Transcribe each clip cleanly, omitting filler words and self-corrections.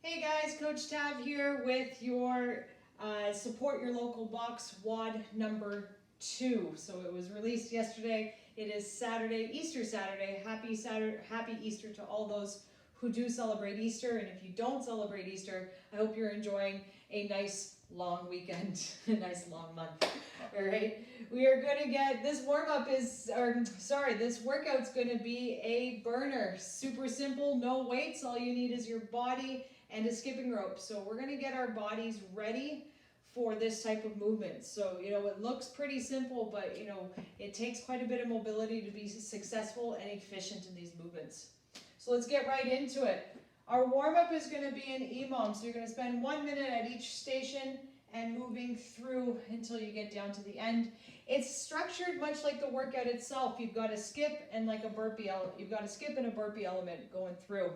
Hey guys, Coach Tav here with your Support Your Local Box WOD number 2. So it was released yesterday. It is Saturday, Easter Saturday. Happy Easter to all those who do celebrate Easter. And if you don't celebrate Easter, I hope you're enjoying a nice long weekend, a nice long month. All right, we are going to get, this workout's going to be a burner. Super simple, no weights. All you need is your body and a skipping rope. So we're going to get our bodies ready for this type of movement. So, it looks pretty simple, but, it takes quite a bit of mobility to be successful and efficient in these movements. So let's get right into it. Our warm-up is going to be an EMOM. So you're going to spend 1 minute at each station and moving through until you get down to the end. It's structured much like the workout itself. You've got a skip and like a burpee. You've got a skip and a burpee element going through.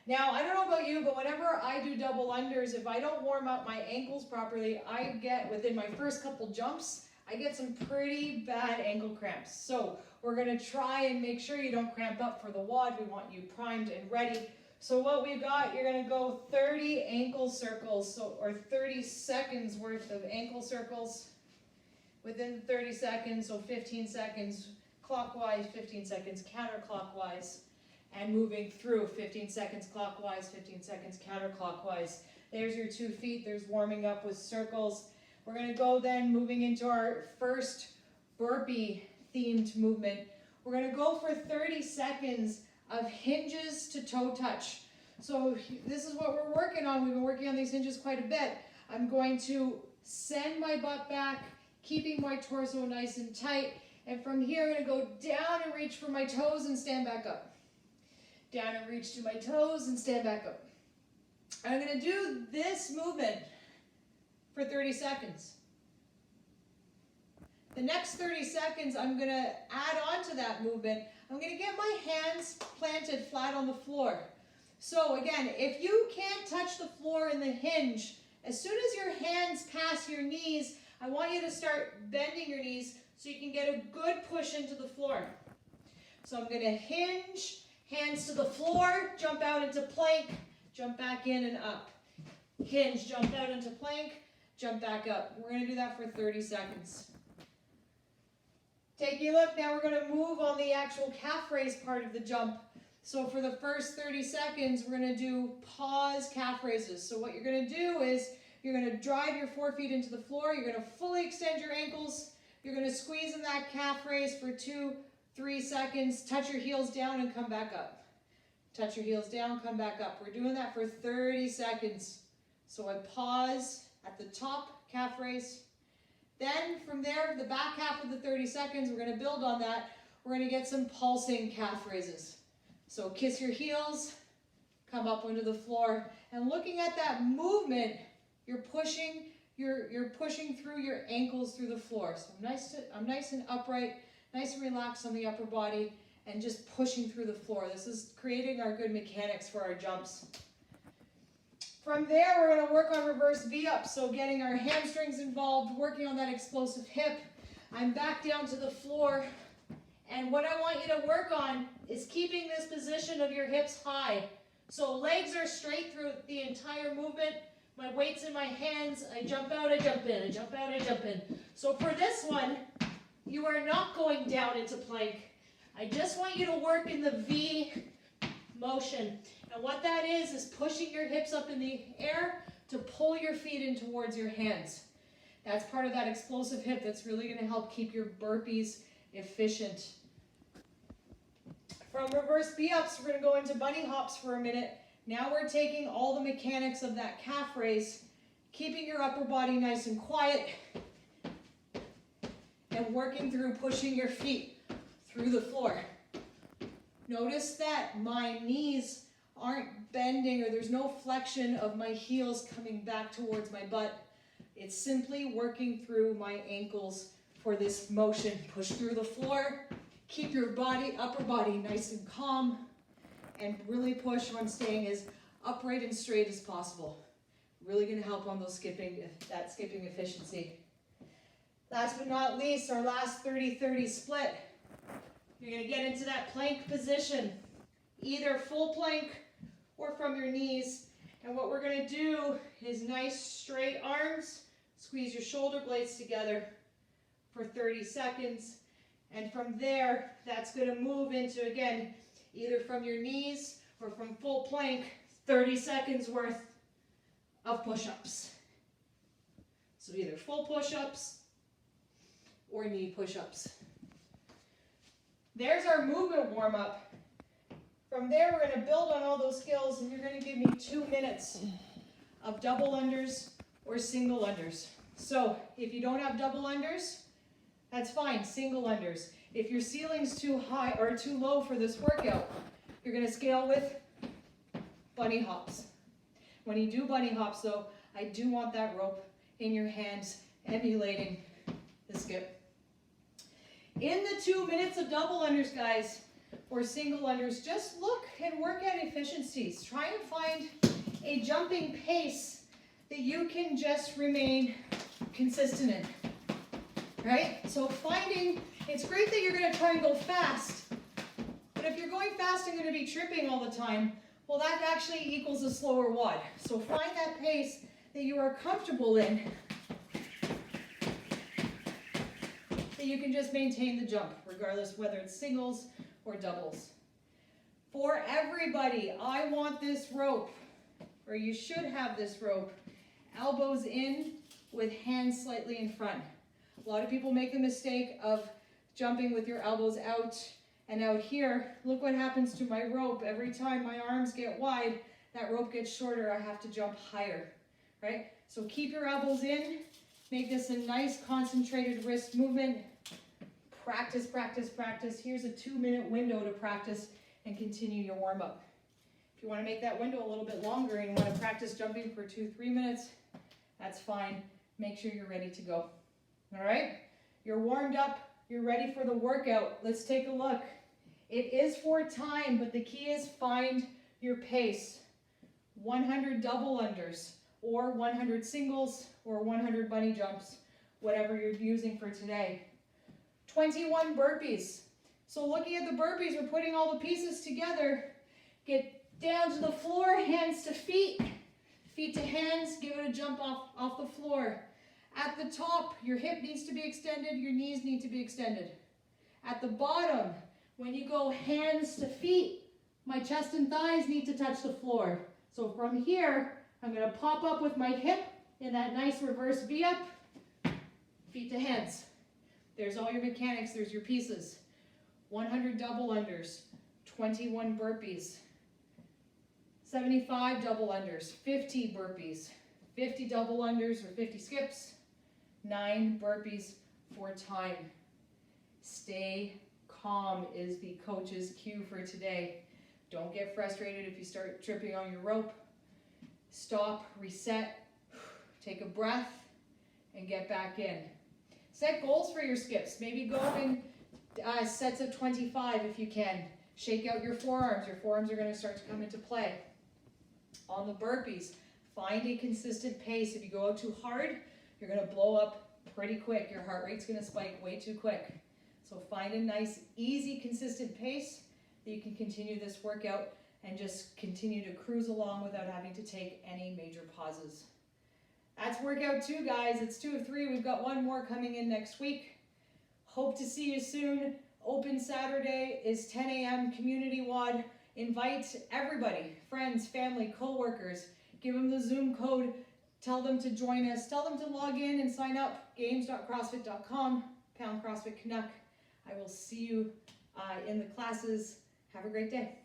Now, I don't know about you, but whenever I do double unders, if I don't warm up my ankles properly, I get, within my first couple jumps, I get some pretty bad ankle cramps. So we're going to try and make sure you don't cramp up for the WOD. We want you primed and ready. So what we've got, you're going to go 30 ankle circles, or 30 seconds worth of ankle circles within 30 seconds, so 15 seconds clockwise, 15 seconds counterclockwise. And moving through 15 seconds clockwise, 15 seconds counterclockwise. There's your 2 feet. There's warming up with circles. We're going to go then moving into our first burpee themed movement. We're going to go for 30 seconds of hinges to toe touch. So this is what we're working on. We've been working on these hinges quite a bit. I'm going to send my butt back, keeping my torso nice and tight. And from here, I'm going to go down and reach for my toes and stand back up. Down and reach to my toes and stand back up. I'm going to do this movement for 30 seconds. The next 30 seconds, I'm going to add on to that movement. I'm going to get my hands planted flat on the floor. So again, if you can't touch the floor in the hinge, as soon as your hands pass your knees, I want you to start bending your knees so you can get a good push into the floor. So I'm going to hinge, hands to the floor, jump out into plank, jump back in and up. Hinge, jump out into plank, jump back up. We're going to do that for 30 seconds. Taking a look, now we're going to move on the actual calf raise part of the jump. So for the first 30 seconds, we're going to do pause calf raises. So what you're going to do is you're going to drive your 4 feet into the floor. You're going to fully extend your ankles. You're going to squeeze in that calf raise for 2-3 seconds. Touch your heels down and come back up. Touch your heels down, come back up. We're doing that for 30 seconds. So I pause at the top, calf raise. Then from there, the back half of the 30 seconds, we're going to build on that. We're going to get some pulsing calf raises. So kiss your heels, come up onto the floor. And looking at that movement, you're pushing through your ankles through the floor. So I'm nice and upright, nice and relaxed on the upper body, and just pushing through the floor. This is creating our good mechanics for our jumps. From there, we're going to work on reverse V-ups, so getting our hamstrings involved, working on that explosive hip. I'm back down to the floor, and what I want you to work on is keeping this position of your hips high. So legs are straight through the entire movement. My weight's in my hands. I jump out, I jump in. I jump out, I jump in. So for this one, you are not going down into plank. I just want you to work in the V motion. And what that is pushing your hips up in the air to pull your feet in towards your hands. That's part of that explosive hip that's really going to help keep your burpees efficient. From reverse V-ups, we're going to go into bunny hops for a minute. Now we're taking all the mechanics of that calf raise, keeping your upper body nice and quiet, and working through pushing your feet through the floor. Notice that my knees aren't bending, or there's no flexion of my heels coming back towards my butt. It's simply working through my ankles for this motion. Push through the floor, keep your upper body nice and calm, and really push on staying as upright and straight as possible. Really going to help on those skipping efficiency. Last but not least, our last 30-30 split. You're going to get into that plank position, either full plank or from your knees, And what we're gonna do is nice straight arms, squeeze your shoulder blades together for 30 seconds. And from there, that's gonna move into, again, either from your knees or from full plank, 30 seconds worth of push-ups. So either full push-ups or knee push-ups. There's our movement warm-up. From there, we're gonna build on all those skills, and you're gonna give me 2 minutes of double unders or single unders. So if you don't have double unders, that's fine, single unders. If your ceiling's too high or too low for this workout, you're gonna scale with bunny hops. When you do bunny hops though, I do want that rope in your hands, emulating the skip. In the 2 minutes of double unders, guys, or single unders, just look and work at efficiencies. Try and find a jumping pace that you can just remain consistent in, right? So it's great that you're gonna try and go fast, but if you're going fast and gonna be tripping all the time, well, that actually equals a slower WOD. So find that pace that you are comfortable in, that you can just maintain the jump, regardless whether it's singles or doubles. For everybody, I want this rope, or you should have this rope, elbows in with hands slightly in front. A lot of people make the mistake of jumping with your elbows out and out here. Look what happens to my rope. Every time my arms get wide, that rope gets shorter, I have to jump higher, right? So keep your elbows in, make this a nice concentrated wrist movement. Practice, practice, practice. Here's a 2-minute window to practice and continue your warm-up. If you want to make that window a little bit longer and you want to practice jumping for 2-3 minutes, that's fine. Make sure you're ready to go. All right? You're warmed up. You're ready for the workout. Let's take a look. It is for time, but the key is find your pace. 100 double unders, or 100 singles, or 100 bunny jumps, whatever you're using for today. 21 burpees. So looking at the burpees, we're putting all the pieces together. Get down to the floor, hands to feet, feet to hands, give it a jump off the floor. At the top, your hip needs to be extended, your knees need to be extended. At the bottom, when you go hands to feet, my chest and thighs need to touch the floor. So from here, I'm gonna pop up with my hip in that nice reverse V up, feet to hands. There's all your mechanics, there's your pieces. 100 double unders, 21 burpees, 75 double unders, 50 burpees, 50 double unders or 50 skips, 9 burpees for time. Stay calm is the coach's cue for today. Don't get frustrated if you start tripping on your rope. Stop, reset, take a breath, and get back in. Set goals for your skips. Maybe go in sets of 25 if you can. Shake out your forearms. Your forearms are going to start to come into play. On the burpees, find a consistent pace. If you go out too hard, you're going to blow up pretty quick. Your heart rate's going to spike way too quick. So find a nice, easy, consistent pace that you can continue this workout and just continue to cruise along without having to take any major pauses. That's workout 2, guys. It's 2 of 3. We've got 1 more coming in next week. Hope to see you soon. Open Saturday is 10 a.m. Community WOD. Invite everybody, friends, family, co-workers. Give them the Zoom code. Tell them to join us. Tell them to log in and sign up. games.crossfit.com, #CrossFit Canuck. I will see you in the classes. Have a great day.